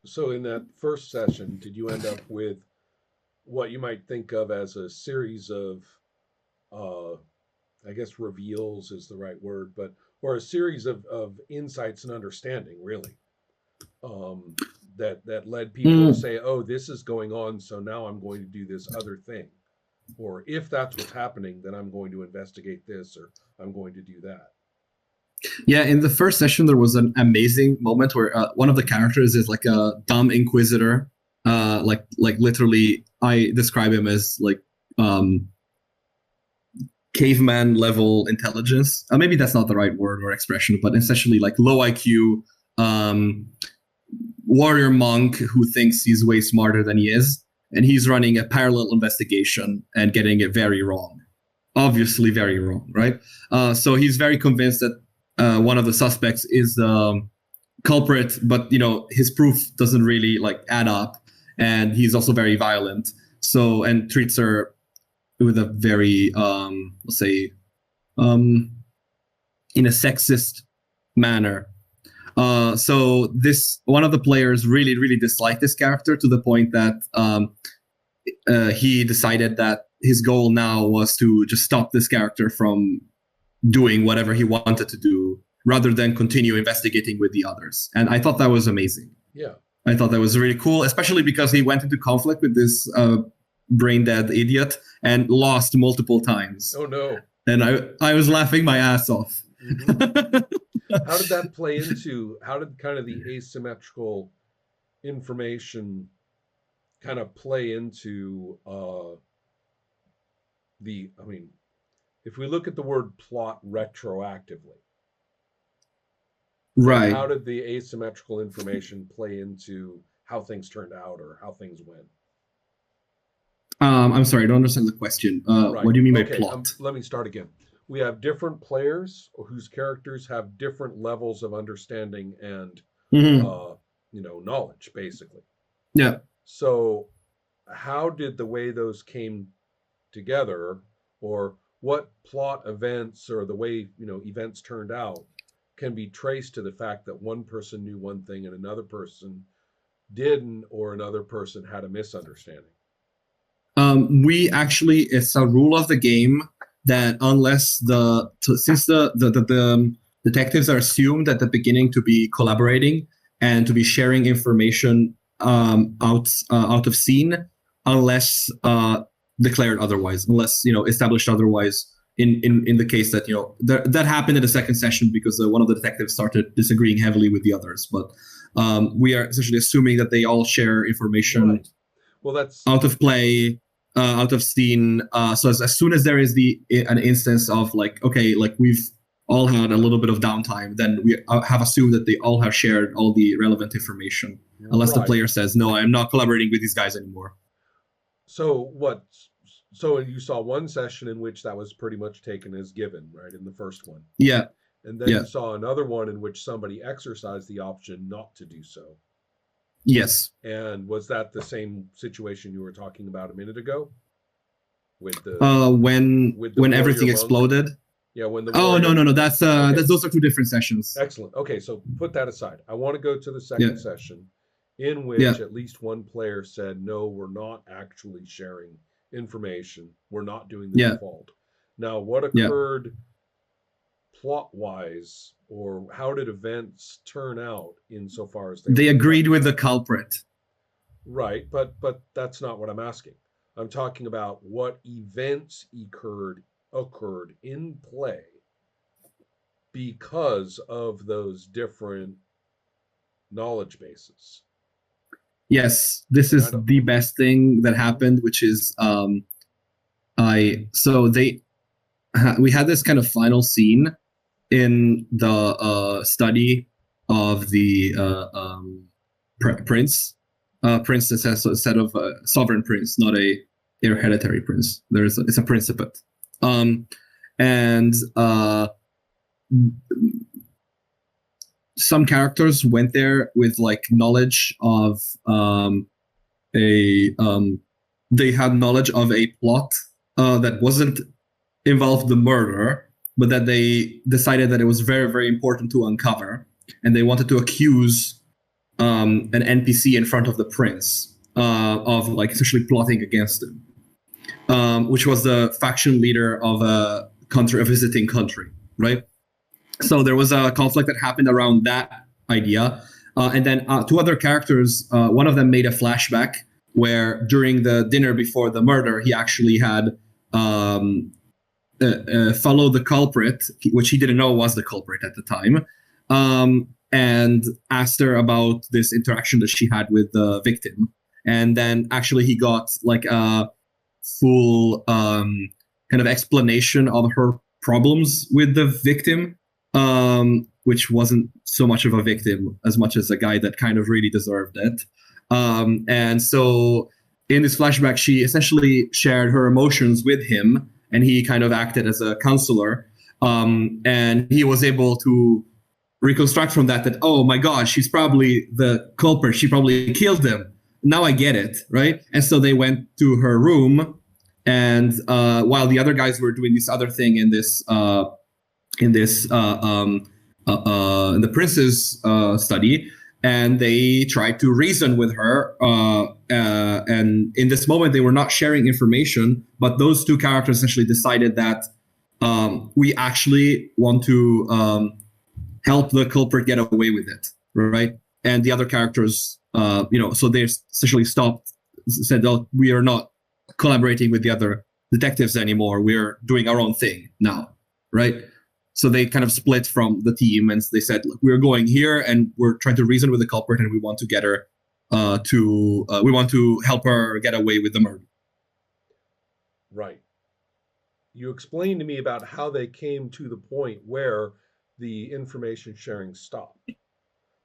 So in that first session, did you end up with what you might think of as a series of, uh, I guess reveals is the right word, but or a series of insights and understanding, really, um, that led people to Mm. say, "Oh, this is going on, so now I'm going to do this other thing," or if that's what's happening, then I'm going to investigate this, or I'm going to do that. Yeah, in the first session, there was an amazing moment where one of the characters is like a dumb inquisitor. Like literally, I describe him as like um, caveman level intelligence. Maybe that's not the right word or expression, but essentially like low IQ um, warrior monk who thinks he's way smarter than he is, and he's running a parallel investigation and getting it very wrong. Obviously, very wrong, right? So he's very convinced that one of the suspects is the culprit, but his proof doesn't really like add up, and he's also very violent. So and treats her with a very let's say um, in a sexist manner. So this one of the players really really disliked this character to the point that he decided that his goal now was to just stop this character from doing whatever he wanted to do rather than continue investigating with the others. And I thought that was amazing. Yeah. I thought that was really cool, especially because he went into conflict with this brain dead idiot and lost multiple times. Oh no. And I was laughing my ass off. Mm-hmm. How did that play into, how did kind of the asymmetrical information kind of play into I mean, if we look at the word plot retroactively, Right. how did the asymmetrical information play into how things turned out or how things went? I'm sorry, I don't understand the question. Right. What do you mean by Okay, plot? let me start again. We have different players whose characters have different levels of understanding and, Mm-hmm. knowledge, basically. Yeah. So, how did the way those came together, or what plot events or the way events turned out, can be traced to the fact that one person knew one thing and another person didn't, or another person had a misunderstanding? We actually, it's a rule of the game that unless since the detectives are assumed at the beginning to be collaborating and to be sharing information out of scene, unless declared otherwise, unless established otherwise. In the case that that happened in the second session because one of the detectives started disagreeing heavily with the others, but we are essentially assuming that they all share information. Right. Well, that's out of play, out of scene. So as soon as there is an instance of like, okay, like we've all had a little bit of downtime, then we have assumed that they all have shared all the relevant information, unless the right. player says, no, I'm not collaborating with these guys anymore. So what? So you saw one session in which that was pretty much taken as given, right? In the first one. Yeah. And then Yeah. you saw another one in which somebody exercised the option not to do so. Yes. And was that the same situation you were talking about a minute ago? With the when everything exploded. Yeah, when the no, that's those are two different sessions. Excellent. Okay, so put that aside. I want to go to the second session in which at least one player said, no, we're not actually sharing information. We're not doing the default. Now, what occurred plot-wise, or how did events turn out insofar as they agreed with the culprit? Right, but that's not what I'm asking. I'm talking about what events occurred in play because of those different knowledge bases. Yes, this is the best thing that happened, which is we had this kind of final scene in the study of the prince. Prince instead of a sovereign prince, not a hereditary prince. It's a principate. And some characters went there with like knowledge of a they had knowledge of a plot that wasn't involved the murder, but that they decided that it was very, very important to uncover, and they wanted to accuse an NPC in front of the prince of like essentially plotting against him, which was the faction leader of a country, a visiting country, right? So there was a conflict that happened around that idea. And then two other characters, one of them made a flashback where during the dinner before the murder, he actually had followed the culprit, which he didn't know was the culprit at the time, and asked her about this interaction that she had with the victim. And then actually he got like a full kind of explanation of her problems with the victim, which wasn't so much of a victim as much as a guy that kind of really deserved it. And so in this flashback, she essentially shared her emotions with him, and he kind of acted as a counselor. And he was able to reconstruct from that, oh my God, she's probably the culprit. She probably killed him. Now I get it, right? And so they went to her room, and while the other guys were doing this other thing in the prince's study, and they tried to reason with her. And in this moment, they were not sharing information, but those two characters essentially decided that we actually want to help the culprit get away with it, right? And the other characters, so they essentially said, oh, we are not collaborating with the other detectives anymore. We're doing our own thing now, right? So they kind of split from the team, and they said, look, we're going here and we're trying to reason with the culprit, and we want to get her we want to help her get away with the murder. Right. You explained to me about how they came to the point where the information sharing stopped.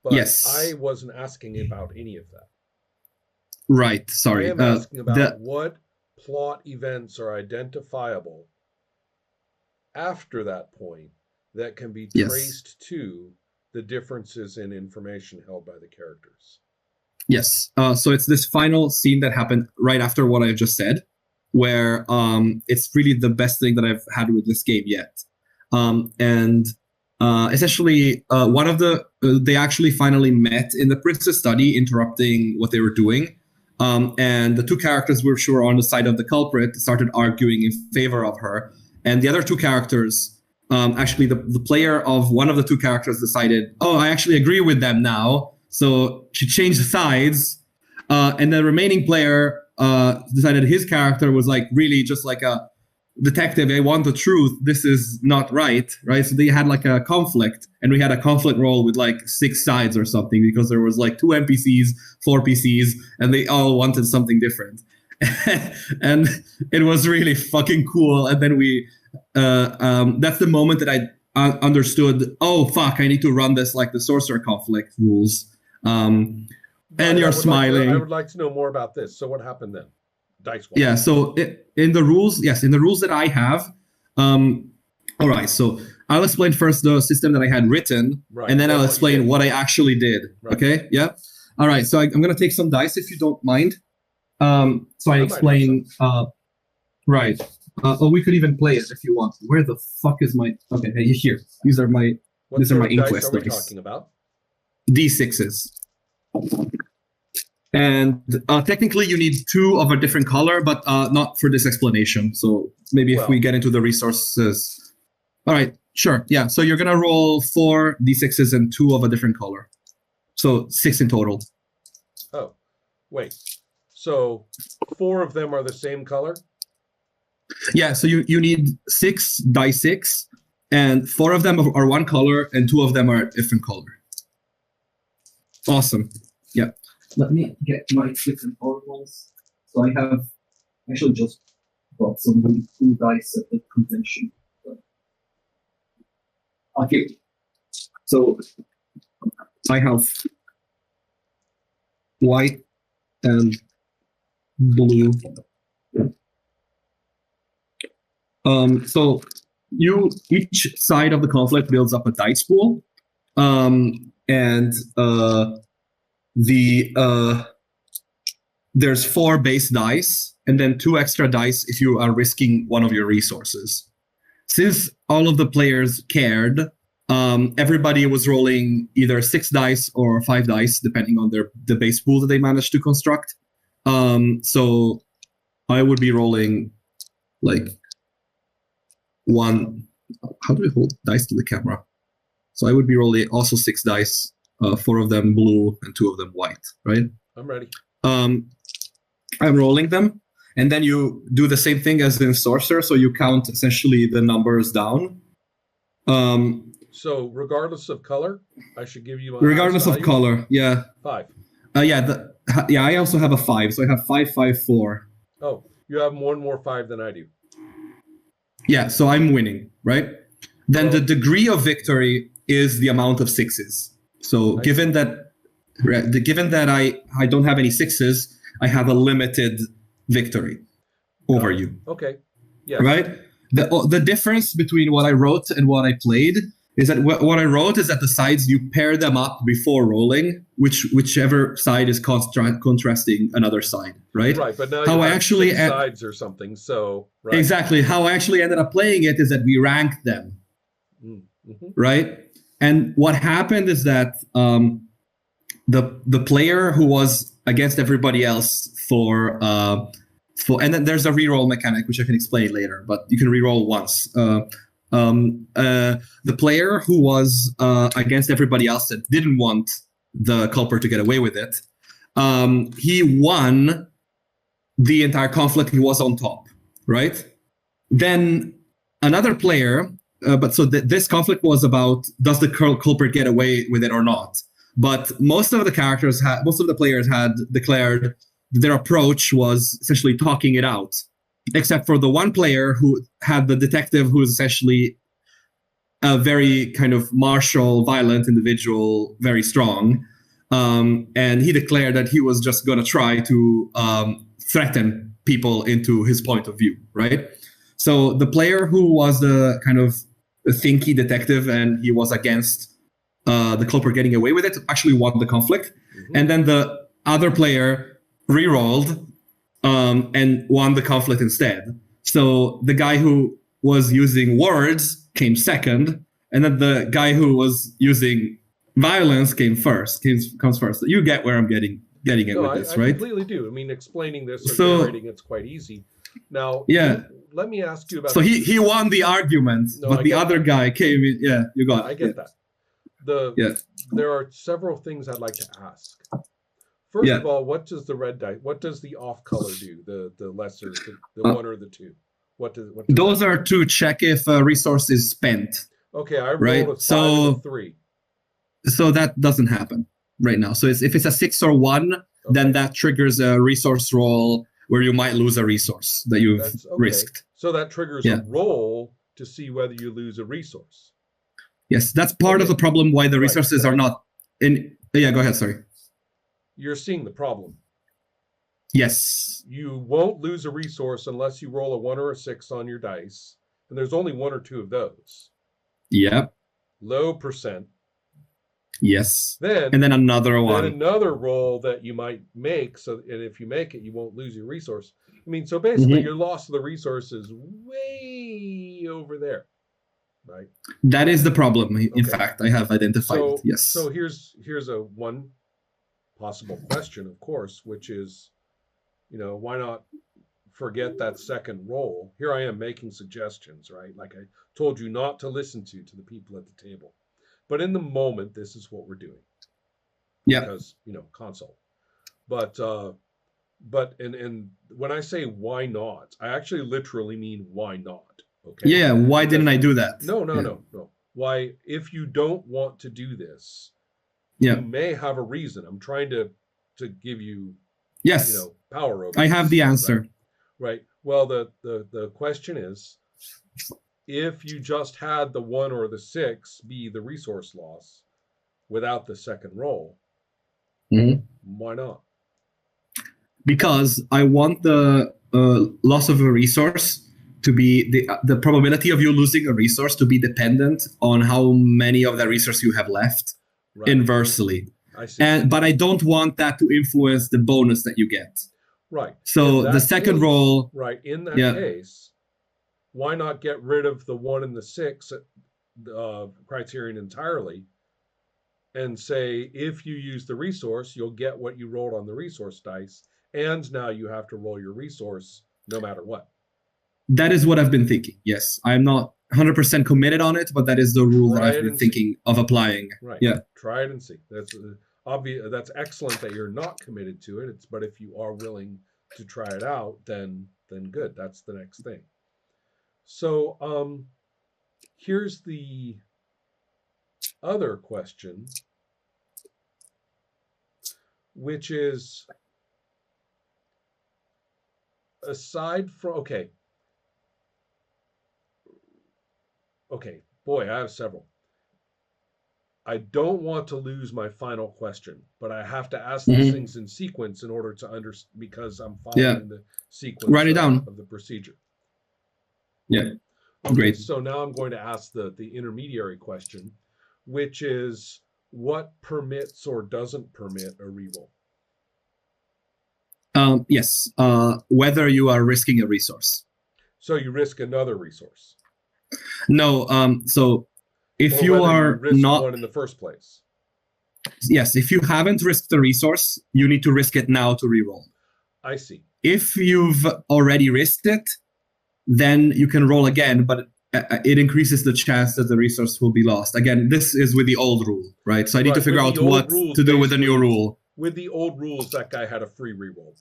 But Yes. I wasn't asking about any of that. Right. Sorry. I am asking about what plot events are identifiable after that point that can be traced to the differences in information held by the characters. Yes. So it's this final scene that happened right after what I just said, where it's really the best thing that I've had with this game yet. And essentially, they actually finally met in the prince's study, interrupting what they were doing. And the two characters were sure on the side of the culprit started arguing in favor of her. And the other two characters, actually the player of one of the two characters decided, oh, I actually agree with them now. So she changed sides. And the remaining player decided his character was like really just like a detective. I want the truth. This is not right. So they had like a conflict, and we had a conflict roll with like 6 sides or something, because there was like 2 NPCs, 4 PCs, and they all wanted something different. And it was really fucking cool. And then that's the moment that I understood, oh fuck, I need to run this like the sorcerer conflict rules. And you're smiling. I would like to know more about this. So what happened then? Dice wise. Yeah, so in the rules that I have, all right, so I'll explain first the system that I had written, right, and then I'll explain what I actually did. Right. Okay, yeah? All right, so I'm going to take some dice if you don't mind. So I explain, right. We could even play it if you want. Where the fuck is my, okay, here. These are my Inquest dice. Are we talking about? D6s. And technically you need 2 of a different color, but not for this explanation. So maybe if we get into the resources. All right, sure. Yeah, so you're going to roll 4 D6s and 2 of a different color. So 6 in total. Oh, wait. So 4 of them are the same color? Yeah, so you need 6 die 6, and 4 of them are one color, and 2 of them are a different color. Awesome. Yeah. Let me get my different oracles. So I have actually just bought some really cool dice at the convention. Okay. So I have white and blue. So each side of the conflict builds up a dice pool. and there's 4 base dice, and then 2 extra dice if you are risking one of your resources. Since all of the players cared, everybody was rolling either 6 dice or 5 dice, depending on the base pool that they managed to construct. So I would be rolling like one. How do we hold dice to the camera? So I would be rolling also 6 dice, 4 of them blue and 2 of them white, right? I'm ready. I'm rolling them, and then you do the same thing as in Sorcerer, so you count essentially the numbers down. So regardless of color, I should give you regardless of color, yeah. 5. I also have a 5, so I have 5, 5, 4. Oh, you have one more 5 than I do. Yeah, so I'm winning, right? Then the degree of victory is the amount of 6s. So given that I don't have any 6s, I have a limited victory over you. Okay. Yeah. Right? The difference between what I wrote and what I played is that what I wrote is that the sides, you pair them up before rolling, whichever side is contrasting another side, right? Right, but now how you I have actually 6 sides or something, so... Right. Exactly. How I actually ended up playing it is that we ranked them, right? And what happened is that the player who was against everybody else for and then there's a reroll mechanic which I can explain later, but you can reroll once. The player who was against everybody else that didn't want the culprit to get away with it, he won the entire conflict. He was on top, right? Then another player, this conflict was about, does the culprit get away with it or not? But most of the players had declared their approach was essentially talking it out, except for the one player who had the detective, who is essentially a very kind of martial, violent individual, very strong. And he declared that he was just going to try to threaten people into his point of view, right? So the player who was the kind of thinky detective and he was against the culprit getting away with it actually won the conflict. And then the other player re-rolled and won the conflict instead. So the guy who was using words came second, and then the guy who was using violence comes first. You get where I'm getting it with this, right? I completely do. I mean, explaining this or narrating it's quite easy. Now, let me ask you about... So he won the argument, but the other guy came in. Yeah, you got it. I get that. There are several things I'd like to ask. First of all, what does the red die? What does the off color do? The lesser, the 1 or the 2? What does those are to check if a resource is spent. Okay, I rolled a 5 and a 3. So that doesn't happen right now. So if it's a 6 or 1, then that triggers a resource roll where you might lose a resource that you've risked. So that triggers a roll to see whether you lose a resource. Yes, that's part of the problem why the resources are not in... Yeah, go ahead, sorry. You're seeing the problem. Yes. You won't lose a resource unless you roll a 1 or a 6 on your dice. And there's only 1 or 2 of those. Yep. Low percent. Yes. And then another one. Then another roll that you might make. And if you make it, you won't lose your resource. I mean, so basically your loss of the resource is way over there. Right. That is the problem. In fact, I have identified it. Yes. So here's a one possible question, of course, which is, why not forget that second roll? Here I am making suggestions, right? Like I told you not to listen to the people at the table. But in the moment, this is what we're doing. Yeah. Because, console. But and when I say why not, I actually literally mean why not. Okay. Yeah, why didn't I do that? No. Why, if you don't want to do this, you may have a reason. I'm trying to give you, power over. I have the answer. Right. Well, the question is, if you just had the 1 or the 6 be the resource loss without the second roll, why not? Because I want the loss of a resource to be the probability of you losing a resource to be dependent on how many of that resource you have left. inversely. I see. But I don't want that to influence the bonus that you get. Right. So the second roll. Right. In that case, why not get rid of the 1 and the 6 criterion entirely and say, if you use the resource, you'll get what you rolled on the resource dice, and now you have to roll your resource no matter what. That is what I've been thinking. Yes, I'm not 100% committed on it, but that is the rule that I've been thinking of applying. Right. Yeah. Try it and see. That's obvious. That's excellent that you're not committed to it. But if you are willing to try it out, then good. That's the next thing. So here's the other question, which is, aside from okay, boy, I have several. I don't want to lose my final question, but I have to ask these things in sequence in order to understand, because I'm following the sequence Write it down. of the procedure. Yeah. Okay, great. So now I'm going to ask the intermediary question, which is, what permits or doesn't permit a reroll? Yes. Whether you are risking a resource. So you risk another resource. No. So if you are not one in the first place. Yes, if you haven't risked the resource, you need to risk it now to reroll. I see. If you've already risked it, then you can roll again, but it increases the chance that the resource will be lost. Again, this is with the old rule, right? So I need to figure out what to do with the new rule. With the old rules, that guy had a free reroll.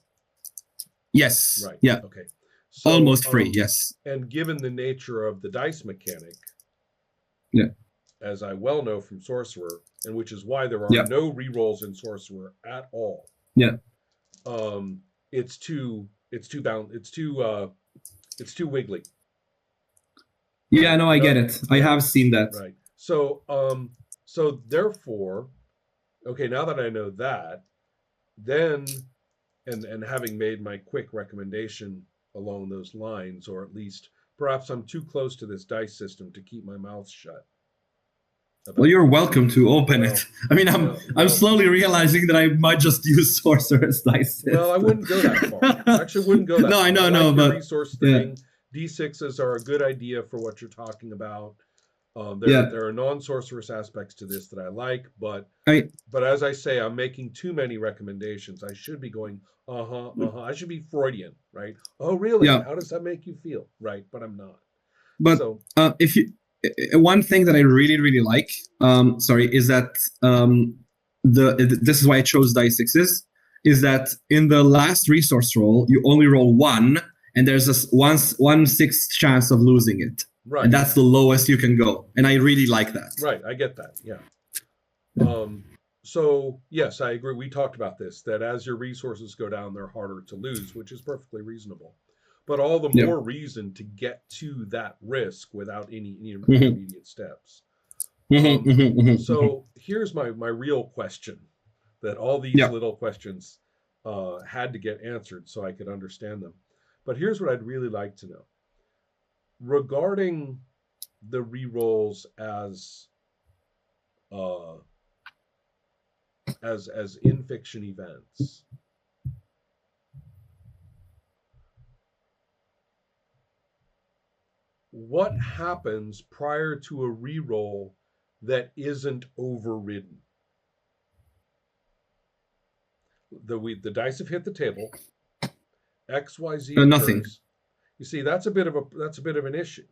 Yes. Right. Yeah. Okay. So, almost free. Yes. And given the nature of the dice mechanic, yeah, as I well know from Sorcerer, and which is why there are no rerolls in Sorcerer at all. Yeah. It's too wiggly. Yeah, no, I get it. I have seen that. Right. So therefore, okay, now that I know that, then and having made my quick recommendation along those lines, or at least perhaps I'm too close to this dice system to keep my mouth shut. Well, you're welcome to open it. I mean, I'm slowly realizing that I might just use Sorcerer's dice system. Well, I wouldn't go that far. I actually wouldn't go that far. No, I know, but resource thing. D6s are a good idea for what you're talking about. There are non-sorcerous aspects to this that I like, but as I say, I'm making too many recommendations. I should be going, I should be Freudian, right? Oh, really? Yeah. How does that make you feel? Right, but I'm not. But if you, one thing that I really, really like, is that this is why I chose dice sixes, is that in the last resource roll, you only roll one, and there's a 1/6 chance of losing it. Right. And that's the lowest you can go. And I really like that. Right. I get that. Yeah. So, yes, I agree. We talked about this, that as your resources go down, they're harder to lose, which is perfectly reasonable. But all the more reason to get to that risk without any intermediate steps. So here's my real question, that all these little questions had to get answered so I could understand them. But here's what I'd really like to know. Regarding the rerolls as in fiction events, what happens prior to a reroll that isn't overridden? The dice have hit the table. XYZ occurs. Nothing. You see, that's a bit of an issue.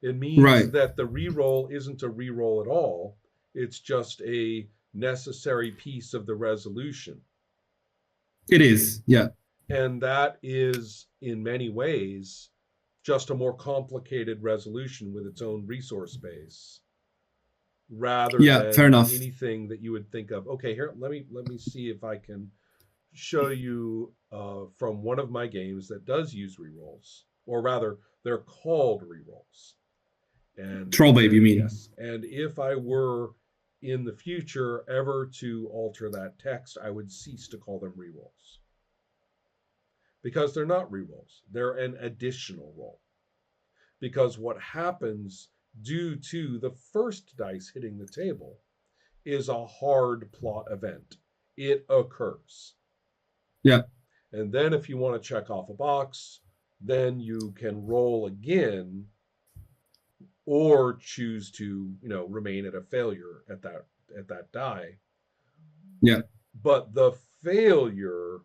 It means that the reroll isn't a reroll at all. It's just a necessary piece of the resolution. It is, yeah. And that is, in many ways, just a more complicated resolution with its own resource base, rather than fair enough. anything that you would think of. Okay, here, let me see if I can show you from one of my games that does use rerolls, or rather, they're called rerolls. And Trollbabe, you mean? Yes. And if I were in the future ever to alter that text, I would cease to call them rerolls, because they're not rerolls. They're an additional roll. Because what happens due to the first dice hitting the table is a hard plot event. It occurs. Yeah. And then if you want to check off a box, then you can roll again or choose to, remain at a failure at that die. Yeah. But the failure,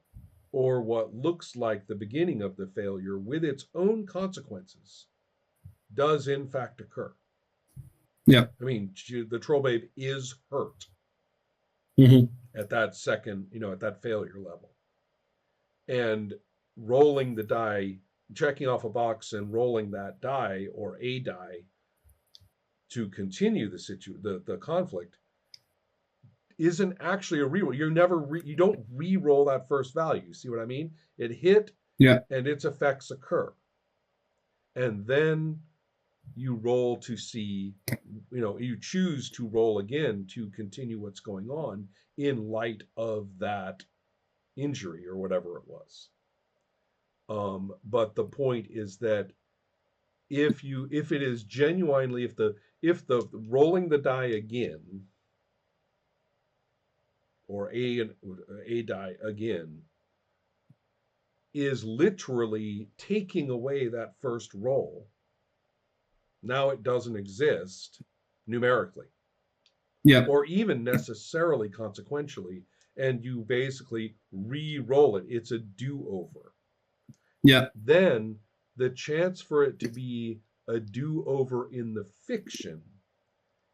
or what looks like the beginning of the failure with its own consequences, does in fact occur. Yeah. I mean, the troll babe is hurt Hmm. at that second, at that failure level. And rolling the die, checking off a box and rolling that die or a die to continue the conflict isn't actually a reroll. You don't re-roll that first value. See what I mean? It hit Yeah. and its effects occur. And then you roll to see, you choose to roll again to continue what's going on in light of that injury or whatever it was. But the point is that if it is genuinely, if the rolling the die again, or a die again, is literally taking away that first roll, now it doesn't exist numerically Yeah. or even necessarily consequentially, and you basically re-roll it. It's a do-over. Yeah. Then the chance for it to be a do-over in the fiction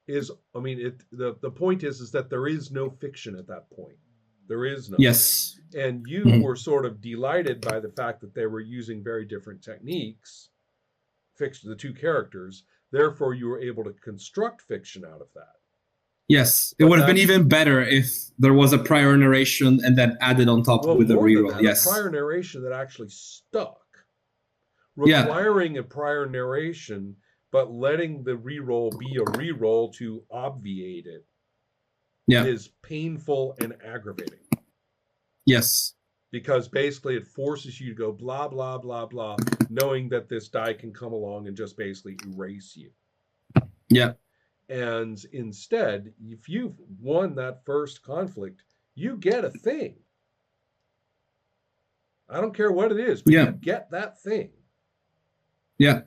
is, I mean, the point is that there is no fiction at that point. There is none. Yes. And you Mhm. were sort of delighted by the fact that they were using very different techniques, fiction, the two characters. Therefore, you were able to construct fiction out of that. Yes. It But would have been that's, even better if there was a prior narration and then added on top well, with a more than reroll. that, a Yes. prior narration that actually stuck, Yeah. requiring a prior narration, but letting the reroll be a reroll to obviate it Yeah. is painful and aggravating. Yes. Because basically it forces you to go blah blah blah blah, knowing that this die can come along and just basically erase you. Yeah. And instead, if you've won that first conflict, you get a thing. I don't care what it is, but you Yeah. get that thing. Yeah.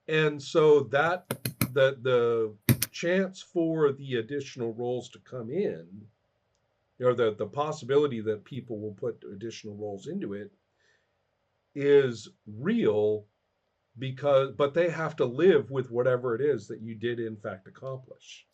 And so that the chance for the additional rolls to come in, or the possibility that people will put additional rolls into it, is real, but they have to live with whatever it is that you did in fact accomplish.